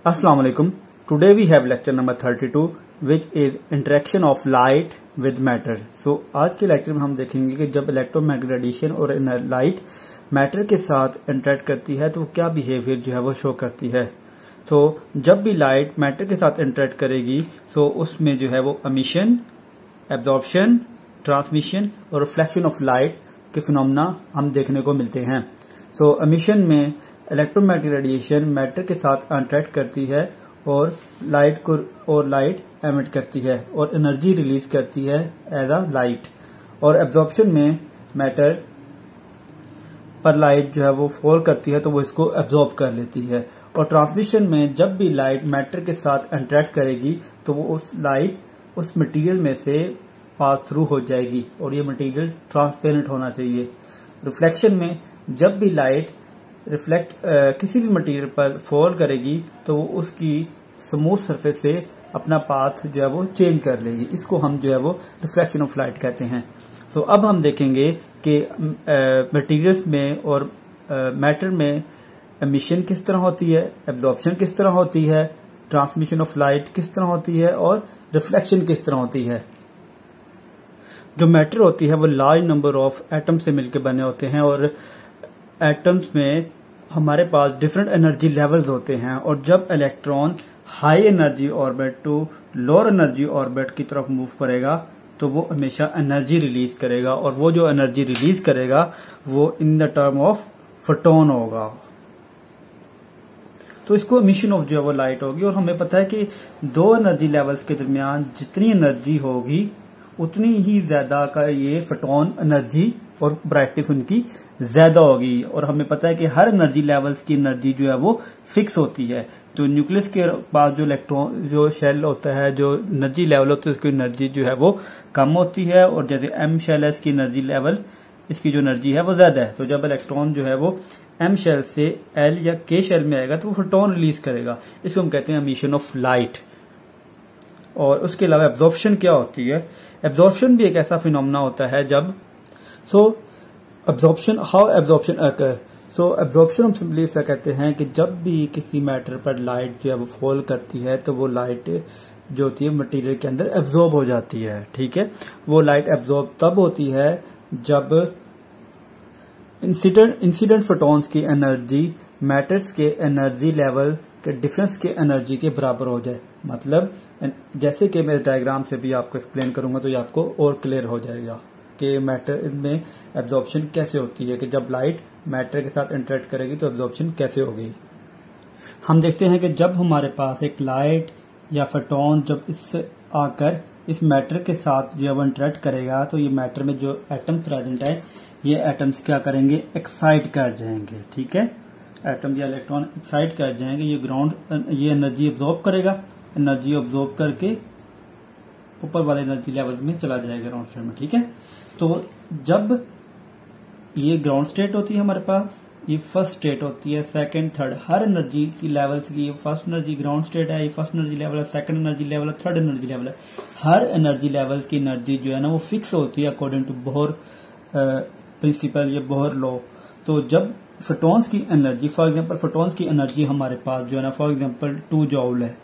Assalamu alaikum. Today we have lecture number 32 which is interaction of light with matter. So आज के lecture में हम देखेंगे कि जब इलेक्ट्रोमैग्नेटिक रेडिएशन और लाइट मैटर के साथ इंटरेक्ट करती है तो वो क्या बिहेवियर जो है वो शो करती है। तो जब भी लाइट मैटर के साथ इंटरेक्ट करेगी तो उसमें जो है वो एमिशन, एब्जॉर्प्शन, ट्रांसमिशन और रिफ्लेक्शन ऑफ लाइट के फिनोमेना हम देखने को मिलते हैं। सो एमिशन में इलेक्ट्रोमैग्नेटिक रेडिएशन मैटर के साथ इंटरेक्ट करती है और लाइट एमिट करती है और एनर्जी रिलीज करती है एज अ लाइट। और एब्जॉर्प्शन में मैटर पर लाइट जो है वो फॉल करती है तो वो इसको एब्जॉर्ब कर लेती है। और ट्रांसमिशन में जब भी लाइट मैटर के साथ इंटरेक्ट करेगी तो वो उस लाइट उस मटेरियल में से पास थ्रू हो जाएगी और ये मटेरियल ट्रांसपेरेंट होना चाहिए। रिफ्लेक्शन में जब भी लाइट किसी भी मटेरियल पर फॉल करेगी तो वो उसकी स्मूथ सरफेस से अपना पाथ जो है वो चेंज कर लेगी। इसको हम जो है वो रिफ्लेक्शन ऑफ लाइट कहते हैं। तो अब हम देखेंगे कि मटेरियल्स में और मैटर में एमिशन किस तरह होती है, एब्जॉर्प्शन किस तरह होती है, ट्रांसमिशन ऑफ लाइट किस तरह होती है और रिफ्लेक्शन किस तरह होती है। जो मैटर होती है वो लार्ज नंबर ऑफ एटम से मिलकर बने होते हैं और एटम्स में हमारे पास डिफरेंट एनर्जी लेवल्स होते हैं और जब electron high energy orbit to lower energy orbit की तरफ मूव करेगा तो वो हमेशा एनर्जी रिलीज करेगा और वो जो एनर्जी रिलीज करेगा वो in the term of photon होगा। तो इसको एमिशन ऑफ जो है वो लाइट होगी। और हमें पता है कि दो एनर्जी लेवल्स के दरमियान जितनी एनर्जी होगी उतनी ही ज्यादा का ये फोटोन एनर्जी और ब्राइटनेस उनकी ज्यादा होगी। और हमें पता है कि हर एनर्जी लेवल्स की एनर्जी जो है वो फिक्स होती है। तो न्यूक्लियस के पास जो इलेक्ट्रॉन जो शेल होता है, जो एनर्जी लेवल होता है उसकी एनर्जी जो है वो कम होती है और जैसे एम शेल है इसकी एनर्जी लेवल, इसकी जो एनर्जी है वो ज्यादा है। तो जब इलेक्ट्रॉन जो है वो एम शेल से एल या के शेल में आएगा तो वो फोटोन रिलीज करेगा। इसको हम कहते हैं एमिशन ऑफ लाइट। और उसके अलावा एब्जॉर्प्शन क्या होती है? एब्जॉर्प्शन भी एक ऐसा फिनोमेना होता है जब how absorption occur. So absorption हम सिंपली ऐसा कहते हैं कि जब भी किसी मैटर पर लाइट जो है वो फॉल करती है तो वो लाइट जो होती है मटेरियल के अंदर एब्जॉर्ब हो जाती है। ठीक है, वो लाइट एब्जॉर्ब तब होती है जब इंसिडेंट फोटॉन्स की एनर्जी मैटर्स के एनर्जी लेवल के डिफरेंस के एनर्जी के बराबर हो जाए। मतलब जैसे कि मैं डायग्राम से भी आपको एक्सप्लेन करूंगा तो ये आपको और क्लियर हो जाएगा कि मैटर में एब्जॉर्प्शन कैसे होती है, कि जब लाइट मैटर के साथ इंटरेक्ट करेगी तो एब्जॉर्प्शन कैसे होगी। हम देखते हैं कि जब हमारे पास एक लाइट या फोटॉन जब इससे आकर इस मैटर के साथ जो है वो इंटरेक्ट करेगा तो ये मैटर में जो एटम प्रेजेंट है ये एटम्स क्या करेंगे, एक्साइट कर जाएंगे। ठीक है, एटम या इलेक्ट्रॉन एक्साइट कर जाएंगे। ये एनर्जी एब्जॉर्ब करेगा, एनर्जी एब्जॉर्ब करके ऊपर वाले एनर्जी लेवल में चला जाएगा ग्राउंड स्टेट में। ठीक है, तो जब ये ग्राउंड स्टेट होती है हमारे पास, ये फर्स्ट स्टेट होती है, सेकंड, थर्ड, हर एनर्जी की लेवल्स की फर्स्ट एनर्जी ग्राउंड स्टेट है, ये फर्स्ट एनर्जी लेवल है, सेकंड एनर्जी लेवल है, थर्ड एनर्जी लेवल है। हर एनर्जी लेवल की एनर्जी जो है ना वो फिक्स होती है अकॉर्डिंग टू बोहर प्रिंसिपल या बोहर लॉ। तो जब फोटॉन्स की एनर्जी, फॉर एग्जांपल फोटॉन्स की एनर्जी हमारे पास जो है ना फॉर एग्जांपल 2 जॉल है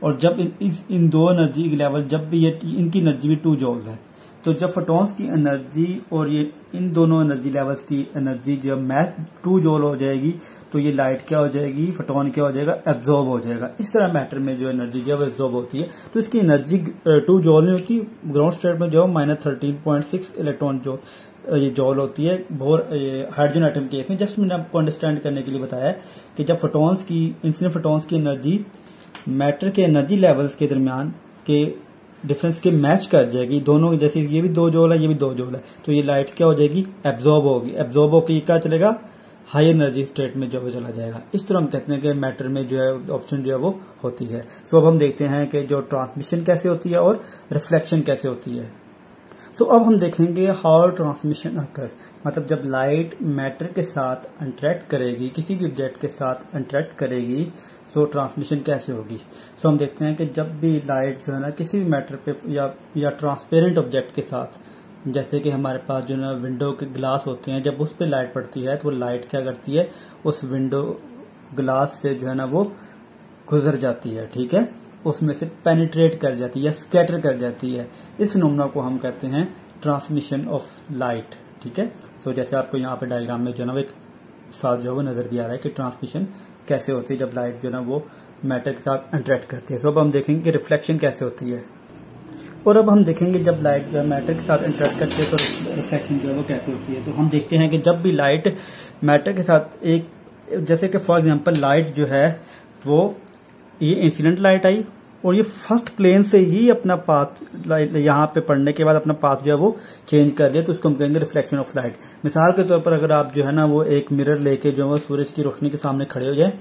और जब इन दो एनर्जी की लेवल जब भी ये इनकी एनर्जी भी 2 जॉल है तो जब फोटॉन्स की एनर्जी और ये इन दोनों एनर्जी लेवल्स की एनर्जी जब मैच 2 जॉल हो जाएगी तो ये लाइट क्या हो जाएगी, फोटॉन क्या हो जाएगा, एब्जॉर्ब हो जाएगा। इस तरह मैटर में जो एनर्जी जो है एब्जॉर्ब होती है तो इसकी एनर्जी 2 जॉल नहीं होती। ग्राउंड स्टेट में जो -13.6 इलेक्ट्रॉन जो ये जॉल होती है हाइड्रोजन एटम केस में। जस्ट मैंने आपको अंडरस्टैंड करने के लिए बताया कि जब फोटॉन्स की इंसिडेंट फोटॉन्स की एनर्जी मैटर के एनर्जी लेवल्स के दरमियान के डिफरेंस के मैच कर जाएगी, दोनों जैसे ये भी 2 जॉल है ये भी 2 जॉल है तो ये लाइट क्या हो जाएगी, एब्जॉर्ब होगी। एब्जॉर्ब होकर ये क्या चलेगा, हाई एनर्जी स्टेट में जो है चला जाएगा। इस तरह हम कहते हैं कि मैटर में जो है ऑप्शन जो है वो होती है। तो अब हम देखते हैं कि जो ट्रांसमिशन कैसे होती है और रिफ्लेक्शन कैसे होती है। तो अब हम देखेंगे हाउ ट्रांसमिशन अकर। मतलब जब लाइट मैटर के साथ इंटरेक्ट करेगी, किसी भी ऑब्जेक्ट के साथ इंटरेक्ट करेगी तो ट्रांसमिशन कैसे होगी। तो हम देखते हैं कि जब भी लाइट जो है ना किसी भी मैटर पे या ट्रांसपेरेंट ऑब्जेक्ट के साथ, जैसे कि हमारे पास जो है ना विंडो के ग्लास होते हैं, जब उस पे लाइट पड़ती है तो वो लाइट क्या करती है, उस विंडो ग्लास से जो है ना वो गुजर जाती है, ठीक है, उसमें से पेनिट्रेट कर जाती है या स्कैटर कर जाती है। इस फिनोमेना को हम कहते हैं ट्रांसमिशन ऑफ लाइट, ठीक है। तो जैसे आपको यहाँ पे डायग्राम में जो है ना एक साथ जो है वो नजर भी आ रहा है कि ट्रांसमिशन कैसे होती है जब लाइट जो है ना वो मैटर के साथ इंटरेक्ट करती है। तो अब हम देखेंगे कि रिफ्लेक्शन कैसे होती है, और अब हम देखेंगे जब लाइट जो है मैटर के साथ इंटरेक्ट करती है तो रिफ्लेक्शन जो है वो कैसे होती है। तो हम देखते हैं कि जब भी लाइट मैटर के साथ एक, जैसे कि फॉर एग्जांपल लाइट जो है वो ये इंसिडेंट लाइट आई और ये फर्स्ट प्लेन से ही अपना पाथ यहाँ पे पड़ने के बाद अपना पाथ जो है वो चेंज कर लिया, तो उसको हम कहेंगे रिफ्लेक्शन ऑफ लाइट। मिसाल के तौर पर अगर आप जो है ना वो एक मिरर लेके जो है वो सूरज की रोशनी के सामने खड़े हो जाए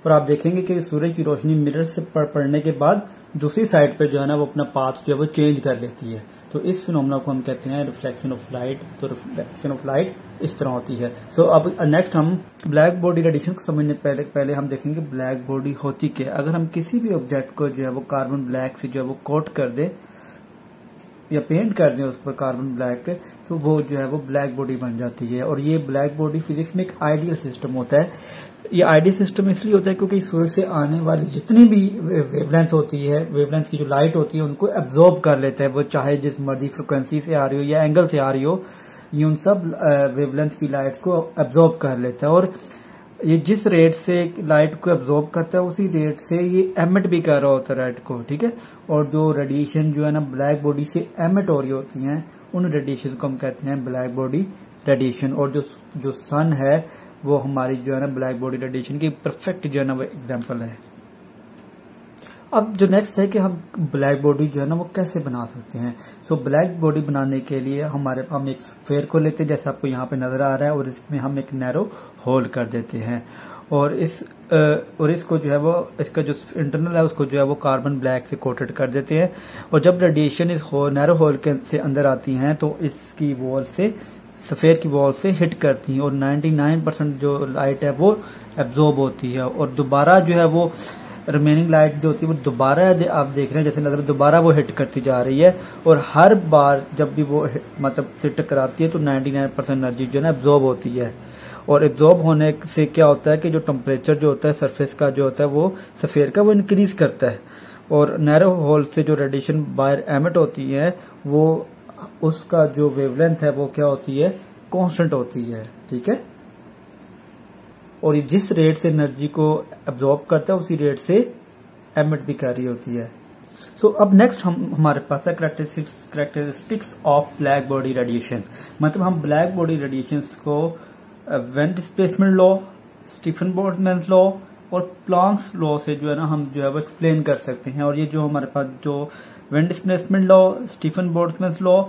और आप देखेंगे कि सूरज की रोशनी मिरर से पड़ने के बाद दूसरी साइड पे जो है ना वो अपना पाथ जो है वो चेंज कर लेती है, तो इस फिनोमेना को हम कहते हैं रिफ्लेक्शन ऑफ लाइट। तो रिफ्लेक्शन ऑफ लाइट इस तरह होती है। सो अब नेक्स्ट हम ब्लैक बॉडी रेडिएशन को समझने पहले हम देखेंगे ब्लैक बॉडी होती क्या। अगर हम किसी भी ऑब्जेक्ट को जो है वो कार्बन ब्लैक से जो है वो कोट कर दे या पेंट कर दें उस पर कार्बन ब्लैक, तो वो जो है वो ब्लैक बॉडी बन जाती है। और ये ब्लैक बॉडी फिजिक्स में एक आइडियल सिस्टम होता है। ये आइडियल सिस्टम इसलिए होता है क्योंकि सूरज से आने वाली जितनी भी वेवलेंथ होती है, वेवलेंथ की जो लाइट होती है उनको एब्जॉर्ब कर लेता है, वो चाहे जिस मर्जी फ्रिक्वेंसी से आ रही हो या एंगल से आ रही हो, ये उन सब वेवलेंथ की लाइट को एब्जॉर्ब कर लेता है। और ये जिस रेट से लाइट को एब्जॉर्ब करता है उसी रेट से ये एमिट भी कर रहा होता है लाइट को, ठीक है। और जो रेडिएशन जो है ना ब्लैक बॉडी से एमिट हो रही होती हैं उन रेडिएशन को हम कहते हैं ब्लैक बॉडी रेडिएशन। और जो सन है वो हमारी जो है ना ब्लैक बॉडी रेडिएशन की परफेक्ट जो है ना वो एग्जांपल है। अब जो नेक्स्ट है कि हम ब्लैक बॉडी जो है ना वो कैसे बना सकते हैं। सो ब्लैक बॉडी बनाने के लिए हम एक स्फीयर को लेते हैं जैसे आपको यहाँ पे नजर आ रहा है, और इसमें हम एक नैरो होल कर देते हैं और इसको जो है वो इसका जो इंटरनल है उसको जो है वो कार्बन ब्लैक से कोटेड कर देते हैं। और जब रेडिएशन इस नैरो होल के से अंदर आती हैं तो इसकी वॉल से सफेयर की वॉल से हिट करती हैं और 99% जो लाइट है वो एब्जॉर्ब होती है और दोबारा जो है वो रिमेनिंग लाइट जो होती है वो दोबारा आप देख रहे हैं जैसे नजर दोबारा वो हिट करती जा रही है। और हर बार जब भी वो मतलब से टकराती है तो 99% एनर्जी जो है ना एब्जॉर्ब होती है। और एब्जॉर्ब होने से क्या होता है कि जो टेम्परेचर जो होता है सरफेस का जो होता है वो सफेयर का वो इंक्रीज करता है। और नैरो होल से जो रेडिएशन बाहर एमिट होती है वो उसका जो वेवलेंथ है वो क्या होती है, कांस्टेंट होती है, ठीक है। और ये जिस रेट से एनर्जी को एब्जॉर्ब करता है उसी रेट से एमिट भी कर रही होती है। सो अब नेक्स्ट हमारे पास है characteristics of black body radiation. मतलब हम ब्लैक बॉडी रेडिएशन को when displacement law, Stefan Boltzmann law और प्लैंक्स लॉ से जो है ना हम जो है वो एक्सप्लेन कर सकते हैं। और ये जो हमारे पास जो when displacement law, Stefan Boltzmann law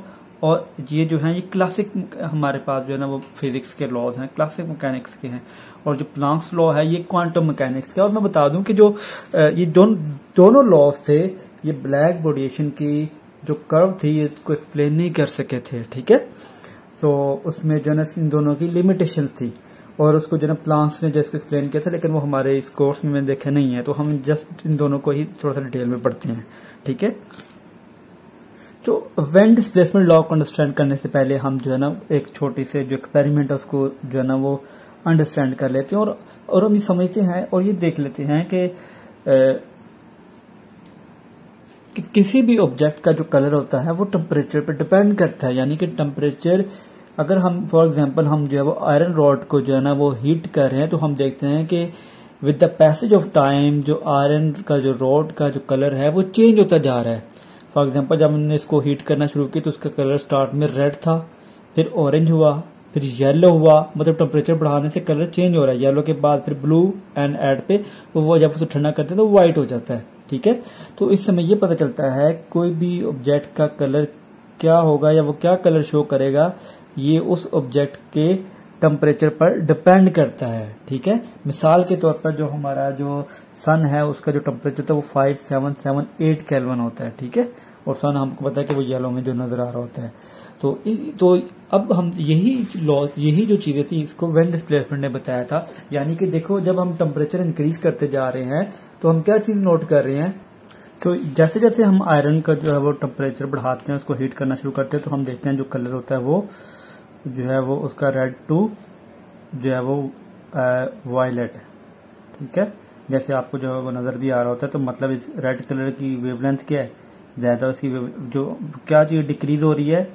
और ये जो है ये क्लासिक हमारे पास जो है ना वो फिजिक्स के लॉज हैं, क्लासिक मैकेनिक्स के हैं। और जो प्लैंक्स लॉ है ये क्वांटम मैकेनिक्स के। और मैं बता दूं कि जो ये दोनों लॉज थे ये ब्लैक बॉडीएशन की जो कर्व थी ये को एक्सप्लेन नहीं कर सके थे, ठीक है। तो उसमें जो है इन दोनों की लिमिटेशन थी और उसको जो है प्लांक्स ने जैसे एक्सप्लेन किया था, लेकिन वो हमारे इस कोर्स में मैंने देखा नहीं है, तो हम जस्ट इन दोनों को ही थोड़ा सा डिटेल में पढ़ते हैं, ठीक है। तो वेन डिस्प्लेसमेंट लॉ को अंडरस्टैंड करने से पहले हम जो है ना एक छोटी से जो एक्सपेरिमेंट है उसको जो है ना वो अंडरस्टैंड कर लेते हैं और हम ये समझते हैं और ये देख लेते हैं कि किसी भी ऑब्जेक्ट का जो कलर होता है वो टेम्परेचर पर डिपेंड करता है। यानी कि टेम्परेचर अगर हम फॉर एग्जांपल हम जो है वो आयरन रॉड को जो है ना वो हीट कर रहे हैं तो हम देखते हैं कि with the passage of time जो आयरन का जो रॉड का जो कलर है वो चेंज होता जा रहा है। फॉर एग्जांपल जब हमने इसको हीट करना शुरू किया तो उसका कलर स्टार्ट में रेड था, फिर ऑरेंज हुआ, फिर येलो हुआ, मतलब टेम्परेचर बढ़ाने से कलर चेंज हो रहा है। येलो के बाद फिर ब्लू एंड एड पे वो जब उसको ठंडा करते हैं तो व्हाइट हो जाता है, ठीक है। तो इस समय ये पता चलता है कोई भी ऑब्जेक्ट का कलर क्या होगा या वो क्या कलर शो करेगा ये उस ऑब्जेक्ट के टेम्परेचर पर डिपेंड करता है, ठीक है। मिसाल के तौर पर जो हमारा जो सन है उसका जो टेम्परेचर था वो 5778 केल्विन होता है, ठीक है। और सन हमको पता है कि वो येलो में जो नजर आ रहा होता है। तो अब हम यही जो चीजें थी इसको वेन डिस्प्लेसमेंट ने बताया था। यानी कि देखो जब हम टेम्परेचर इंक्रीज करते जा रहे हैं तो हम क्या चीज नोट कर रहे हैं, तो जैसे जैसे हम आयरन का जो है वो टेम्परेचर बढ़ाते हैं उसको हीट करना शुरू करते हैं तो हम देखते हैं जो कलर होता है वो जो है वो उसका रेड टू जो है वो वायलेट है, ठीक है। जैसे आपको जो है वो नजर भी आ रहा होता है, तो मतलब इस रेड कलर की वेवलेंथ क्या है, ज्यादा उसकी जो क्या चीज डिक्रीज हो रही है,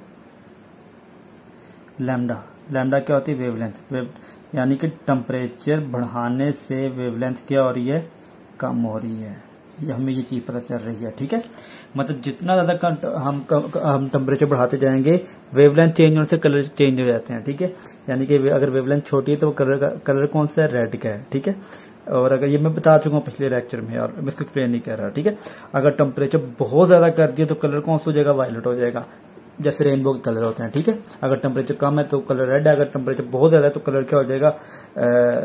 लैम्डा। लैम्डा क्या होती है, वेवलेंथ। यानी कि टेम्परेचर बढ़ाने से वेवलेंथ क्या हो रही है, कम हो रही है। ये हमें ये चीज पता चल रही है, ठीक है। मतलब जितना ज्यादा हम टेम्परेचर बढ़ाते जाएंगे, वेवलेंथ चेंज होने से कलर चेंज हो जाते हैं, ठीक है। यानी कि अगर वेवलेंथ छोटी है तो वो कलर कौन सा है, रेड का है, ठीक है। और अगर ये मैं बता चुका हूँ पिछले लेक्चर में, और मैं इसको एक्सप्लेन नहीं कर रहा, ठीक है। अगर टेम्परेचर बहुत ज्यादा कर दिया तो कलर कौन सा हो जाएगा, वायलेट हो जाएगा, जैसे रेनबो के कलर होते हैं, ठीक है। अगर टेम्परेचर कम है तो कलर रेड है, अगर टेम्परेचर बहुत ज्यादा है तो कलर क्या हो जाएगा,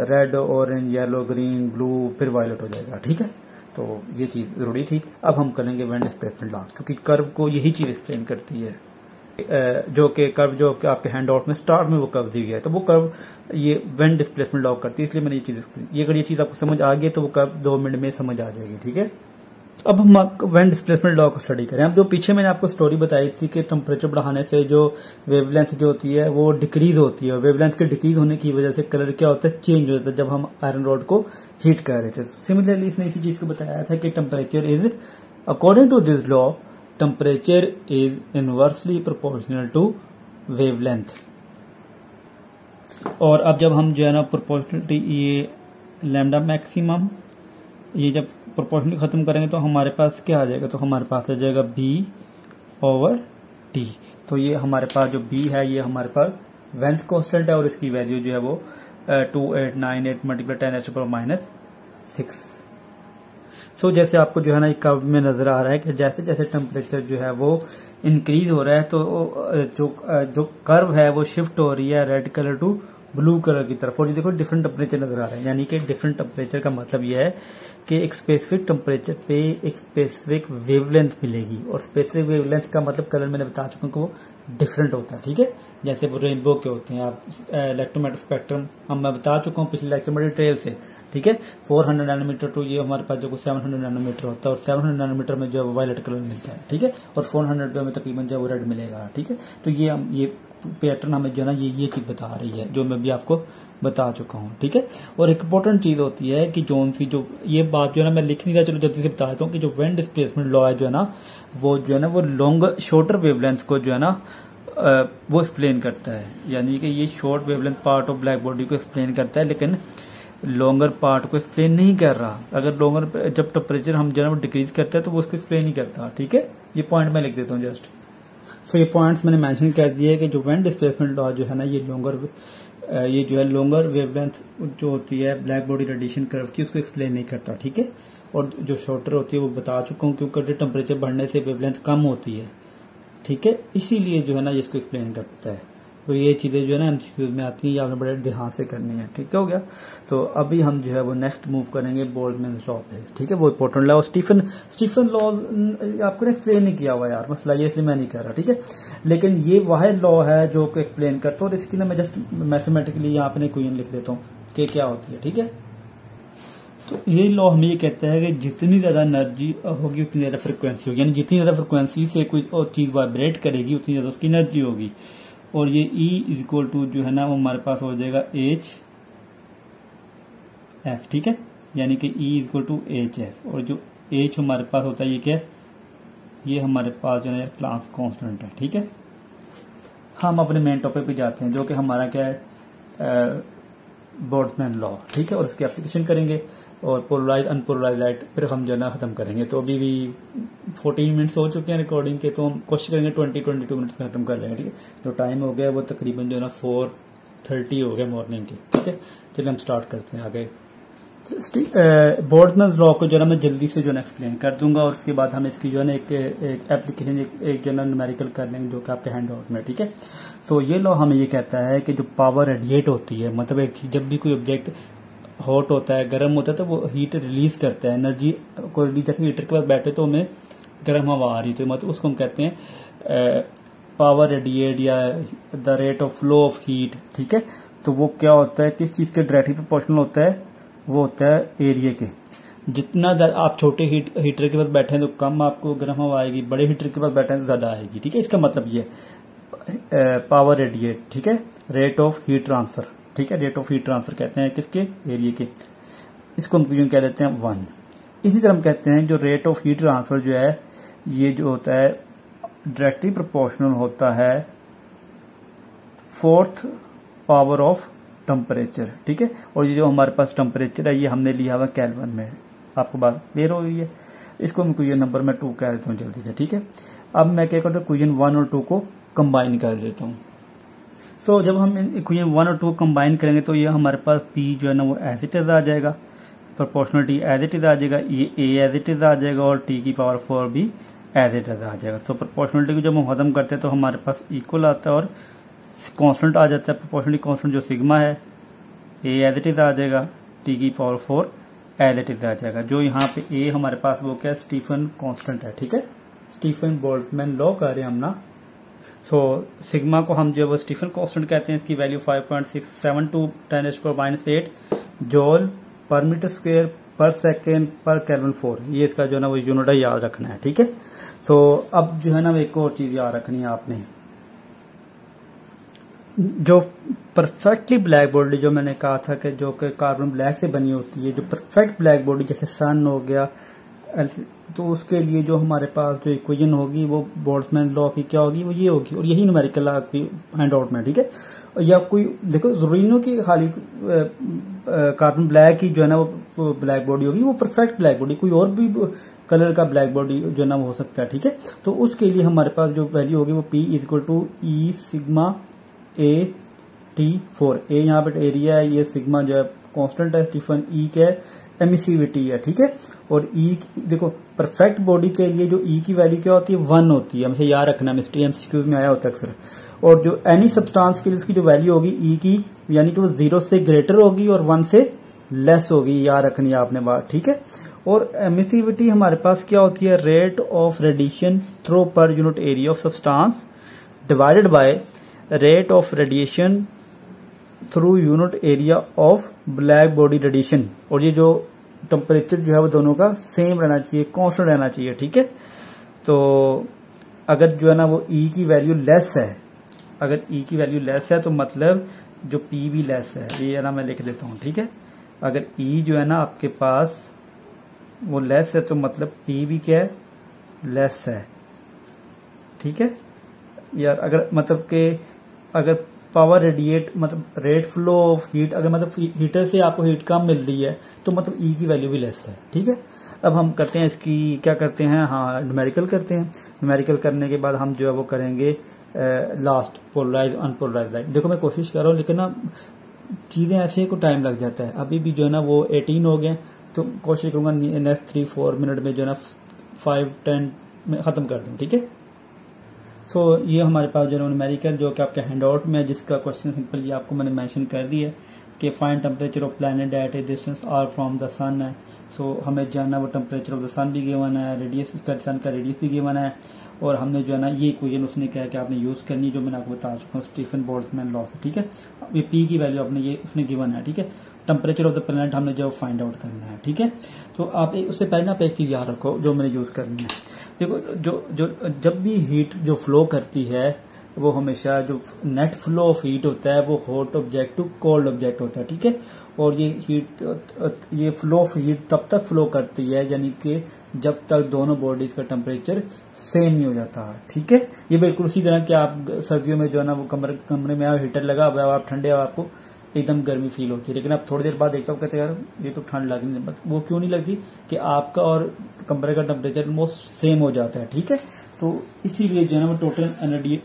red, orange, yellow, green, blue, फिर वायलेट हो जाएगा, ठीक है। तो ये चीज जरूरी थी। अब हम करेंगे वेन डिस्प्लेसमेंट लॉ, क्योंकि कर्व को यही चीज एक्सप्लेन करती है, जो कि कर्व जो कि आपके हैंड आउट में स्टार्ट में वो कर्व दी गई है, तो वो कर्व ये वेन डिस्प्लेसमेंट लॉ करती है, इसलिए मैंने ये चीज, ये अगर ये चीज आपको समझ आ गई तो वो कर्व 2 मिनट में समझ आ जाएगी, ठीक है। अब हम वेन डिस्प्लेसमेंट लॉ को स्टडी करें। अब जो पीछे मैंने आपको स्टोरी बताई थी कि टेम्परेचर बढ़ाने से जो वेवलेंथ जो होती है वो डिक्रीज होती है, वेवलेंथ के डिक्रीज होने की वजह से कलर क्या होता है, चेंज हो जाता है जब हम आयरन रॉड को हीट कर रहे थे। सिमिलरली इसने इसी चीज को बताया था कि temperature is, according to this law, temperature is inversely proportional to wavelength. और अब जब हम जो है ना प्रोपोर्शनलिटी, ये लैम्डा मैक्सिमम, ये जब प्रोपोर्शनली खत्म करेंगे तो हमारे पास क्या आ जाएगा, तो हमारे पास आ जाएगा B/T। तो ये हमारे पास जो B है ये हमारे पास वेन्स कांस्टेंट है, और इसकी वैल्यू जो है वो 2898 मल्टीप्लाई 10⁻⁶। सो जैसे आपको जो है ना एक कर्व में नजर आ रहा है कि जैसे जैसे टेम्परेचर जो है वो इंक्रीज हो रहा है तो जो कर्व है वो शिफ्ट हो रही है red colour to blue colour की तरफ। और ये देखो डिफरेंट टेम्परेचर नजर आ रहा है, यानी कि डिफरेंट टेम्परेचर का मतलब यह है कि एक स्पेसिफिक टेम्परेचर पे एक स्पेसिफिक वेवलेंथ मिलेगी, और स्पेसिफिक वेवलेंथ का मतलब कलर मैंने बता चुका हूं कि वो डिफरेंट होता है, ठीक है। जैसे वो रेनबो के होते हैं, आप इलेक्ट्रोमैग्नेटिक स्पेक्ट्रम हम मैं बता चुका हूँ पिछले लेक्चर में डिटेल से, ठीक है। 400 नैनोमीटर टू ये हमारे पास जो 700 नैनोमीटर होता है, और 700 नैनोमीटर में जो वायलेट कलर मिलता है, ठीक है। और 400 पे हमें तकरीबन जो रेड मिलेगा, ठीक है। तो ये पैटर्न हमें जो है ना ये चीज बता रही है जो मैं भी आपको बता चुका हूँ, ठीक है। और एक इम्पोर्टेंट चीज होती है कि जो ये बात जो है ना मैं लिख नहीं रहा, चलो जल्दी से बता देता हूँ कि जो वेन डिस्प्लेसमेंट लॉ है जो है ना वो लॉन्ग शॉर्टर वेवलेंथ को जो है ना वो एक्सप्लेन करता है। यानी कि ये short wavelength part of black body को एक्सप्लेन करता है, लेकिन लॉन्गर पार्ट को एक्सप्लेन नहीं कर रहा। अगर लॉन्गर जब टेम्परेचर हम जो है डिक्रीज करते हैं तो वो उसको एक्सप्लेन नहीं करता, ठीक है। ये पॉइंट मैं लिख देता हूँ जस्ट। सो ये पॉइंट्स मैंने मेंशन कर दिए कि जो वेन डिस्प्लेसमेंट लॉ जो है ना ये जो है लॉन्गर वेवलेंथ जो होती है ब्लैक बॉडी रेडिएशन कर्व की उसको एक्सप्लेन नहीं करता, ठीक है। और जो शॉर्टर होती है वो बता चुका हूँ क्योंकि टेम्परेचर बढ़ने से वेवलेंथ कम होती है, ठीक है। इसीलिए जो है ना इसको एक्सप्लेन करता है। तो ये चीजें जो है ना एमसीक्यूज में आती हैं, ये आपने बड़े ध्यान से करनी है, ठीक हो गया। तो अभी हम जो है वो नेक्स्ट मूव करेंगे बोल्ट्जमैन लॉ पे, ठीक है। वो इंपॉर्टेंट लॉ, स्टीफन लॉ आपको ने एक्सप्लेन नहीं किया हुआ यार, मसला ये इसलिए मैं नहीं कर रहा, ठीक है। लेकिन ये वाहिद लॉ है जो को एक्सप्लेन करता हूँ, और इसकी ना मैं जस्ट मैथमेटिकली यहाँ पे क्वेश्चन लिख देता हूँ कि क्या होती है, ठीक है। तो ये लॉ हमें ये कहता है कि जितनी ज्यादा एनर्जी होगी उतनी ज्यादा फ्रिक्वेंसी होगी, यानी जितनी ज्यादा फ्रिक्वेंसी से कोई और चीज वाइब्रेट करेगी उतनी ज्यादा उसकी एनर्जी होगी। और ये E इक्वल टू जो है ना वो हमारे पास हो जाएगा HF, ठीक है। यानी कि E इक्वल टू HF, और जो H हमारे पास होता है ये क्या है, ये हमारे पास जो है प्लांक कांस्टेंट है, ठीक है। हम अपने मेन टॉपिक पे जाते हैं जो कि हमारा क्या है, बोल्ट्जमैन लॉ, ठीक है। और उसकी एप्लीकेशन करेंगे और पोलराइज अनपोलराइज लाइट फिर हम जो है ना खत्म करेंगे। तो अभी भी 14 मिनट्स हो चुके हैं रिकॉर्डिंग के, तो हम कोशिश करेंगे 22 मिनट्स में खत्म कर लेंगे, ठीक है। जो टाइम हो गया वो तकरीबन जो है ना 4:30 हो गया मॉर्निंग के, ठीक है। चलिए हम स्टार्ट करते हैं आगे। बोल्ट्जमैन लॉ को जो है ना मैं जल्दी से जो है एक्सप्लेन कर दूंगा, और उसके बाद हम इसकी जो है ना एक एप्लीकेशन एक जो है ना न्यूमेरिकल कर लेंगे जो कि आपके हैंड आउट में, ठीक है। तो ये लॉ हमें ये कहता है कि जो पावर रेडिएट होती है, मतलब जब भी कोई ऑब्जेक्ट हॉट होता है, गर्म होता है, तो वो हीट रिलीज करता है, एनर्जी को रिलीज। जैसे हीटर के पास बैठे तो हमें गर्म हवा आ रही, तो मतलब उसको हम कहते हैं पावर रेडिएट या the rate of flow of heat, ठीक है। तो वो क्या होता है, किस चीज के डायरेक्टली प्रोपोर्शनल होता है, वो होता है एरिया के। जितना आप छोटे हीटर के पास बैठे हैं तो कम आपको गर्म हवा आएगी, बड़े हीटर के पास बैठे हैं तो ज्यादा आएगी, ठीक है। इसका मतलब ये पावर रेडिएट, ठीक है, रेट ऑफ हीट ट्रांसफर, ठीक है। रेट ऑफ हीट ट्रांसफर कहते हैं किसके, एरिया के। इसको हम क्यू कह देते हैं 1। इसी तरह हम कहते हैं जो रेट ऑफ हीट ट्रांसफर जो है ये जो होता है डायरेक्टली प्रोपोर्शनल होता है 4th पावर ऑफ टेम्परेचर, ठीक है। और ये जो हमारे पास टेम्परेचर है ये हमने लिया हुआ केल्विन में, आपको बात क्लियर हो गई है। इसको मैं क्वेश्चन नंबर में 2 कह देता हूँ जल्दी से, ठीक है। अब मैं क्या करता हूँ क्वेश्चन 1 और 2 को कंबाइन कर देता हूँ। तो जब हम क्वेश्चन 1 और 2 को कंबाइन करेंगे तो ये हमारे पास P जो है ना वो एज इट इज आ जाएगा, प्रोपोर्शनलिटी एज इट इज आ जाएगा, ये A एज इट इज आ जाएगा और T की पावर 4 भी एज इट इज आ जाएगा। तो प्रोपोर्शनलिटी को जब हम खत्म करते हैं तो हमारे पास इक्वल आता है और कांस्टेंट आ जाता है। प्रोपोर्शनलिटी कांस्टेंट जो सिग्मा है A एज इट इज आ जाएगा, T की पावर 4 एज इट इज आ जाएगा। जो यहाँ पे A हमारे पास वो क्या स्टीफन कांस्टेंट है, ठीक है। स्टीफन बोल्ट्जमैन लॉ कर रहे हैं हम ना। सो सिग्मा को हम जो वो स्टीफन कांस्टेंट कहते हैं, इसकी वैल्यू 5.672 10⁻⁸ जॉल पर मीटर स्क्वायर पर सेकेंड पर केल्विन 4, ये इसका जो है ना वो यूनिट याद रखना है, ठीक है। तो अब जो है ना एक और चीज याद रखनी है आपने, जो परफेक्टली ब्लैक बॉडी जो मैंने कहा था कि जो कि कार्बन ब्लैक से बनी होती है, जो परफेक्ट ब्लैक बॉडी जैसे सन हो गया, तो उसके लिए जो हमारे पास जो इक्वेशन होगी वो बोल्ट्जमैन लॉ की क्या होगी, वो ये होगी। और यही न्यूमेरिकल आपकी हैंड आउट में, ठीक है। या कोई देखो जरूरी नहीं की खाली कार्बन ब्लैक ही जो है ना वो ब्लैक बॉडी होगी, वो परफेक्ट ब्लैक बॉडी, कोई और भी कलर का ब्लैक बॉडी जो है ना वो हो सकता है, ठीक है। तो उसके लिए हमारे पास जो वैल्यू होगी वो P = E sigma A T4। ए यहाँ पे एरिया है, ये सिग्मा जो है कांस्टेंट है, स्टीफन E क्या है एमिसिविटी है, ठीक है। और E देखो परफेक्ट बॉडी के लिए जो E की वैल्यू क्या होती है 1 होती है, हमें याद रखना, मिस्टर एमसीक्यूज में आया होता है अक्सर। और जो एनी सब्सटेंस के लिए उसकी जो वैल्यू होगी E की, यानी कि वो 0 से ग्रेटर होगी और 1 से लेस होगी, याद रखनी है आपने बात, ठीक है। और एमिसिविटी हमारे पास क्या होती है, rate of radiation through per unit area of substance divided by rate of radiation through unit area of black body radiation. और ये जो टेम्परेचर जो है वो दोनों का सेम रहना चाहिए, कांस्टेंट रहना चाहिए, ठीक है। तो अगर जो है ना वो E की वैल्यू लेस है, अगर E की वैल्यू लेस है तो मतलब जो P भी लेस है, ये ना मैं लिख देता हूँ, ठीक है। अगर E जो है ना आपके पास वो लेस है तो मतलब P भी क्या है लेस है, ठीक है यार। अगर मतलब के अगर पावर रेडिएट मतलब रेट फ्लो ऑफ हीट, अगर मतलब हीटर से आपको हीट कम मिल रही है तो मतलब E की वैल्यू भी लेस है, ठीक है। अब हम करते हैं इसकी क्या करते हैं, हाँ न्यूमेरिकल करते हैं। न्यूमेरिकल करने के बाद हम जो है वो करेंगे लास्ट पोलराइज अनपोलराइज लाइट। देखो मैं कोशिश कर रहा हूँ लेकिन ना चीजें ऐसे को टाइम लग जाता है। अभी भी जो है ना वो 18 हो गए, तो कोशिश करूंगा नेक्स्ट 3-4 मिनट में जो है ना 5-10 में खत्म कर दूं, ठीक है। सो ये हमारे पास जो है न्यूमेरिकल जो कि आपके हैंडआउट में, जिसका क्वेश्चन सिंपल ये आपको मैंने मेंशन कर दिया कि find temperature of planet at a distance r from the sun है। सो हमें जानना वो टेम्परेचर ऑफ द सन भी गिवन है, रेडियस का सन का रेडियस भी गिवन है, और हमने जो है ना ये इक्वेशन उसने कहा कि आपने यूज करनी है, जो मैंने आपको बता चुका हूँ स्टीफन बोल्ट्जमैन लॉ से, ठीक है। ये P की वैल्यू आपने ये उसने गिवन है, ठीक है। टेम्परेचर ऑफ द प्लैनेट हमने जो फाइंड आउट करना है, ठीक है। तो आप उससे पहले ना एक चीज याद रखो जो मैंने यूज करनी है। देखो जो जब भी हीट जो फ्लो करती है वो हमेशा जो नेट फ्लो ऑफ हीट होता है वो hot object to cold object होता है, ठीक है। और ये फ्लो ऑफ हीट तब तक फ्लो करती है यानी कि जब तक दोनों बॉडीज का टेम्परेचर सेम नहीं हो जाता, ठीक है। ये बिल्कुल उसी तरह कि आप सर्दियों में जो है ना वो कमरे में आप हीटर लगा हुआ है, आप ठंडे आपको एकदम गर्मी फील होती है, लेकिन आप थोड़ी देर बाद देखते हो कहते यार ये तो ठंड लग नहीं, वो क्यों नहीं लगती कि आपका और कमरे का टेम्परेचर ऑलमोस्ट सेम हो जाता है, ठीक है। तो इसीलिए जो है ना वो टोटल एनर्जी,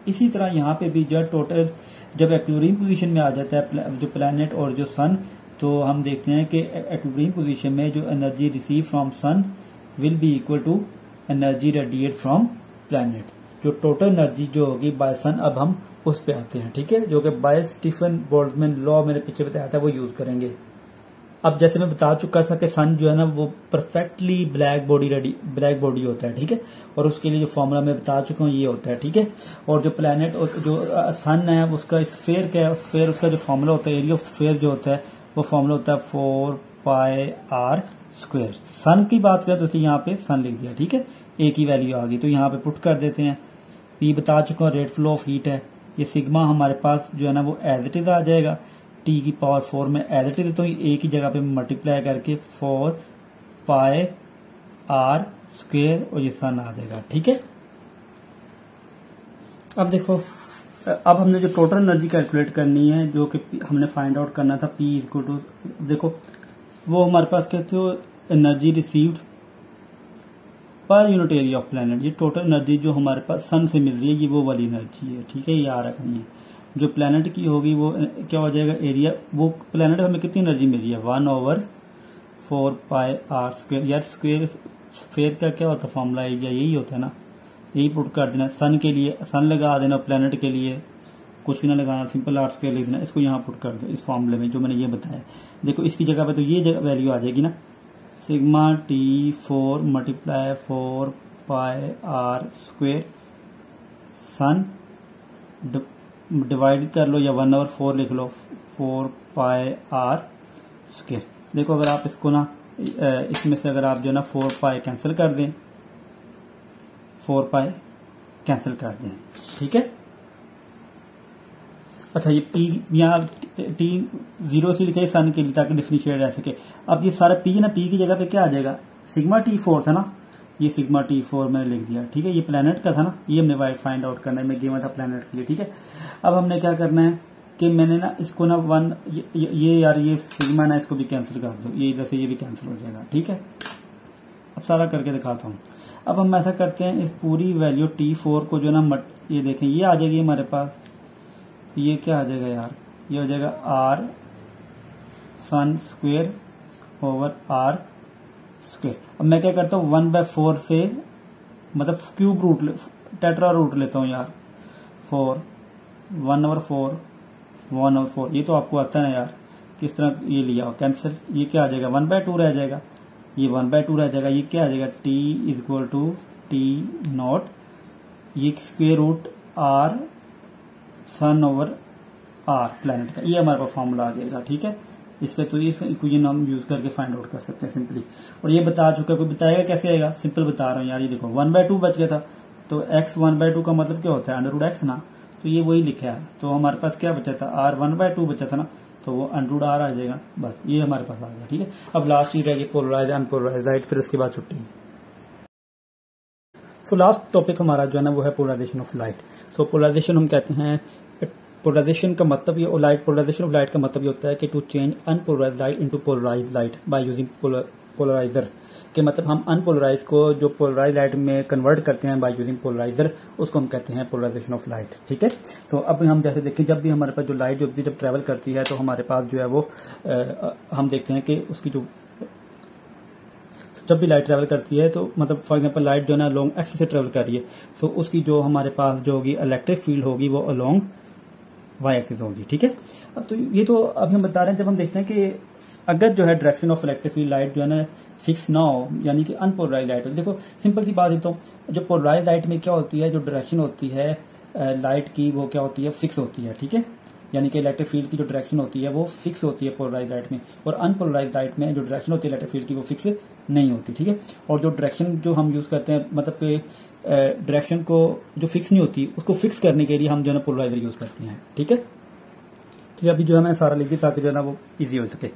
इसी तरह यहाँ पे भी जो है टोटल जब एक्विलिब्रियम पोजीशन में आ जाता है जो प्लैनेट और जो सन, तो हम देखते हैं कि एक्विलिब्रियम पोजीशन में जो energy receive from sun will be equal to energy radiate from planet. जो टोटल एनर्जी जो होगी बाय सन, अब हम उस पे आते हैं, ठीक है, जो कि बाय स्टीफन बोल्ट्जमैन लॉ मैंने पीछे बताया था वो यूज करेंगे। अब जैसे मैं बता चुका था कि सन जो है ना वो परफेक्टली ब्लैक बॉडी होता है, ठीक है। और उसके लिए जो फॉर्मूला मैं बता चुका हूँ ये होता है, ठीक है। और जो प्लैनेट और जो सन है उसका स्फेयर क्या है, स्फेयर उसका जो फॉर्मूला होता है, एरिया ऑफ स्फेयर जो होता है वो फॉर्मूला होता है 4πr²। सन की बात करें तो यहाँ पे सन लिख दिया, ठीक है, ए की वैल्यू आ गई तो यहाँ पे पुट कर देते हैं। P बता चुका हूँ रेट फ्लो ऑफ हीट है, ये सिग्मा हमारे पास जो है ना वो एज इट इज आ जाएगा। टी की पावर 4 में एज इट इज लेता हूँ, ए की जगह पे मल्टीप्लाई करके 4 पाई आर स्क्वायर और ये सन आ जाएगा। ठीक है, अब देखो, अब हमने जो टोटल एनर्जी कैलकुलेट करनी है, जो कि हमने फाइंड आउट करना था P इक्वल टू, देखो वो हमारे पास कहते हो एनर्जी रिसीव्ड पर यूनिट एरिया ऑफ प्लेनेट। ये टोटल एनर्जी जो हमारे पास सन से मिल रही है, ये वो वाली एनर्जी है। ठीक है, ये याद रखनी है। जो प्लेनेट की होगी वो क्या हो जाएगा, एरिया, वो प्लेनेट हमें कितनी एनर्जी मिल रही है, 1/4 पाई आर स्क्वायर। यार स्क्वायर का क्या होता है फॉर्मूला, एरिया यही होता है ना, यही पुट कर देना। सन के लिए सन लगा देना, प्लेनेट के लिए कुछ भी ना लगाना, सिंपल आर स्क्वायर लिख देना, इसको यहाँ पुट कर दो इस फॉर्मूले में जो मैंने ये बताया। देखो इसकी जगह पे तो ये जगह वैल्यू आ जाएगी ना, sigma T4 multiply 4 pi R square sun divide कर लो या 1/4 लिख लो 4 पाई आर स्क्वायर। देखो अगर आप इसको ना इसमें से अगर आप जो ना 4 पाई कैंसिल कर दें, 4 पाई कैंसिल कर दें। ठीक है, अच्छा ये P यहाँ T 0 से लिखे सन के लिए ताकि डिफरेंशिएट रह सके। अब ये सारा P ना, P की जगह पे क्या आ जाएगा, सिग्मा T4 था ना, ये सिग्मा T4 मैंने लिख दिया। ठीक है, ये प्लेनेट का था ना, ये हमने फाइंड आउट करना है, मैं गिवन था प्लेनेट के लिए। ठीक है, अब हमने क्या करना है कि मैंने ना इसको ना ये यार ये सिग्मा ना इसको भी कैंसिल कर दो, ये इधर से ये भी कैंसिल हो जाएगा। ठीक है, अब सारा करके दिखाता हूँ। अब हम ऐसा करते हैं, इस पूरी वैल्यू T4 को जो ना ये देखें, ये आ जाएगी हमारे पास, ये क्या आ जाएगा यार, ये हो जाएगा R sun square over R square. अब मैं क्या करता हूँ 1/4 से मतलब क्यूब रूट टेट्रा रूट लेता हूँ यार, 4 1/4 ये तो आपको आता है यार, किस तरह ये लिया हो कैंसिल, ये क्या आ जाएगा 1/2 रह जाएगा, ये 1/2 रह जाएगा। ये क्या आ जाएगा T इक्वल टू T0, ये square root R sun over R planet का, ये हमारे पास फॉर्मूला आ जाएगा। ठीक है, इसका तो ये इक्वेशन हम यूज करके फाइंड आउट कर सकते हैं सिंपली। और ये बता चुका, कोई बताएगा कैसे आएगा, सिंपल बता रहा हूँ यार। ये देखो 1/2 बच गया था, तो x 1/2 का मतलब क्या होता है, √x ना, तो ये वही लिखा है। तो हमारे पास क्या बचा था, r 1/2 बचा था ना, तो वो √r आ जाएगा, बस ये हमारे पास आ गया। ठीक है, अब लास्ट चीज रहेगी पोलराइज अनपोलराइज लाइट, फिर उसके बाद छुट्टी। सो लास्ट टॉपिक हमारा जो है ना वो है polarization of light. So polarization हम कहते हैं, पोलराइजेशन का मतलब ये लाइट, पोलराइजेशन ऑफ लाइट का मतलब ये होता है कि to change unpolarize light into polarize light by using polarizer, के मतलब हम अनपोलराइज को जो पोलराइज लाइट में कन्वर्ट करते हैं बाय यूजिंग पोलराइजर, उसको हम कहते हैं पोलराइजेशन ऑफ लाइट। ठीक है, तो अब हम जैसे देखें, जब भी हमारे पास जो लाइट जब ट्रेवल करती है तो हमारे पास जो है वो हम देखते हैं कि उसकी जो जब भी लाइट ट्रेवल करती है, तो मतलब फॉर एग्जांपल लाइट जो है ना लॉन्ग एक्सिस से ट्रेवल कर रही है, तो उसकी जो हमारे पास जो होगी इलेक्ट्रिक फील्ड होगी वो अलोंग वाई एक्सिस होगी। ठीक है, अब तो ये तो अभी हम बता रहे हैं, जब हम देखते हैं कि अगर जो है direction of electric field light जो है ना फिक्स ना हो, यानी कि अनपोलराइज लाइट हो। देखो सिंपल सी बात है, तो जो पोलराइज लाइट में क्या होती है, जो डायरेक्शन होती है लाइट की वो क्या होती है, फिक्स होती है। ठीक है, यानी कि इलेक्ट्रिक फील्ड की जो डायरेक्शन होती है वो फिक्स होती है पोलराइज लाइट में, और अनपोलराइज लाइट में जो डायरेक्शन होती है इलेक्ट्रिक फील्ड की वो फिक्स नहीं होती। ठीक है, और जो डायरेक्शन जो हम यूज करते हैं, मतलब कि डायरेक्शन को जो फिक्स नहीं होती उसको फिक्स करने के लिए हम जो है ना पोलराइजर यूज करते हैं। ठीक है, तो अभी जो है मैं सारा लिख दी ताकि जो है ना वो इजी हो सके।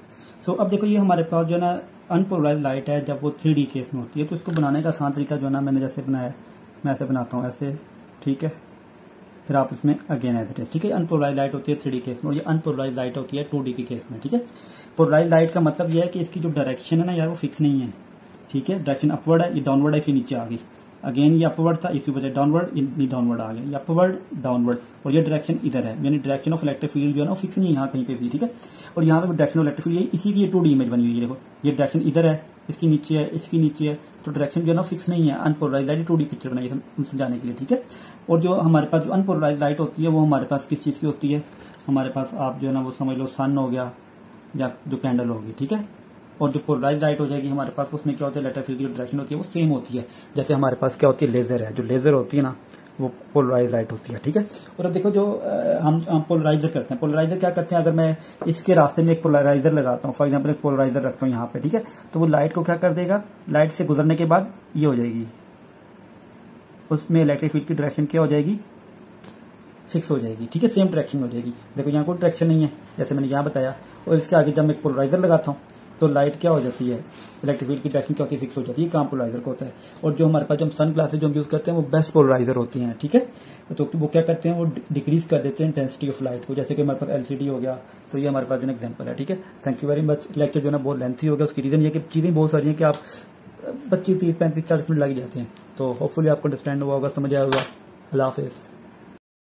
सो अब देखो, ये हमारे पास जो है ना अनपोलराइज लाइट है, जब वो 3D केस में होती है, तो इसको बनाने का आसान तरीका जो है ना मैंने जैसे बनाया, मैं ऐसे बनाता हूँ ऐसे। ठीक है, फिर आप इसमें अगेन एज इट इज। ठीक है, अनपोलराइज लाइट होती है 3D केस में, और ये अनपोलराइज लाइट होती है 2D के केस में। ठीक है, पोलराइज लाइट का मतलब ये है कि इसकी जो डायरेक्शन है ना यार वो फिक्स नहीं है। ठीक है, डायरेक्शन अपवर्ड है, ये डाउनवर्ड है, इसी नीचे आ गई, अगेन ये अपवर्ड था, इसी वजह डाउनवर्ड, ये डाउनवर्ड आ गया, ये अपवर्ड डाउनवर्ड, और ये डायरेक्शन इधर है, यानी डायरेक्शन ऑफ इलेक्ट्रिक फील्ड जो है ना वो फिक्स नहीं है यहाँ कहीं पे भी। ठीक है, और यहाँ पे डायरेक्शन ऑफ इलेक्ट्रिक फील्ड इसी की ये 2D इमेज बनी हुई है। देखो ये डायरेक्शन इधर है, इसकी नीचे है, इसकी नीचे है, तो डायरेक्शन जो है ना फिक्स नहीं है। अनपोलराइज लाइट 2D पिक्चर बनाई है समझाने के लिए। ठीक है, और जो हमारे पास जो अनपोलराइज लाइट होती है वो हमारे पास किस चीज की होती है, हमारे पास आप जो है ना वो समझ लो सन हो गया या जो कैंडल होगी। ठीक है, और जो पोलराइज लाइट हो जाएगी हमारे पास, उसमें क्या होता है, इलेक्ट्रिक फील्ड की जो डायरेक्शन होती है वो सेम होती है। जैसे हमारे पास क्या होती है, लेजर है, जो लेजर होती है ना वो पोलराइज लाइट होती है। ठीक है, और अब देखो जो हम पोलराइजर करते हैं, पोलराइजर क्या करते हैं, अगर मैं इसके रास्ते में एक पोलराइजर लगाता हूँ, फॉर एग्जाम्पल एक पोलराइजर रखता हूँ यहाँ पे। ठीक है, तो वो लाइट को क्या कर देगा, लाइट से गुजरने के बाद ये हो जाएगी, उसमें इलेक्ट्रिक फील्ड की डायरेक्शन क्या हो जाएगी, फिक्स हो जाएगी, ठीक है, सेम ट्रैक्शन हो जाएगी। देखो यहाँ कोई ट्रैक्शन नहीं है जैसे मैंने यहाँ बताया, और इसके आगे जब मैं एक पोलराइजर लगाता हूँ तो लाइट क्या हो जाती है, इलेक्ट्रिक फील्ड की डायरेक्शन क्या होती है, फिक्स हो जाती है। काम पोलराइजर को होता है। और जो हमारे पास जो हम सन ग्लासेस जो हम यूज करते हैं वो बेस्ट पोलराइजर होती हैं, ठीक है। तो वो क्या करते हैं, वो डिक्रीज कर देते हैं इंटेंसिटी ऑफ लाइट को, जैसे कि हमारे पास एलसीडी हो गया। तो ये हमारे पास जो एग्जांपल है, ठीक है। Thank you very much. Lecture जो है ना बहुत लेंथी हो गया, उसकी रीजन ये कि चीजें बहुत सारी हैं कि आप 25, 30, 35, 40 मिनट लग जाते हैं। तो होपफुली आपको अंडरस्टैंड हुआ होगा, समझ आया होगा। अल्लाह हाफिज।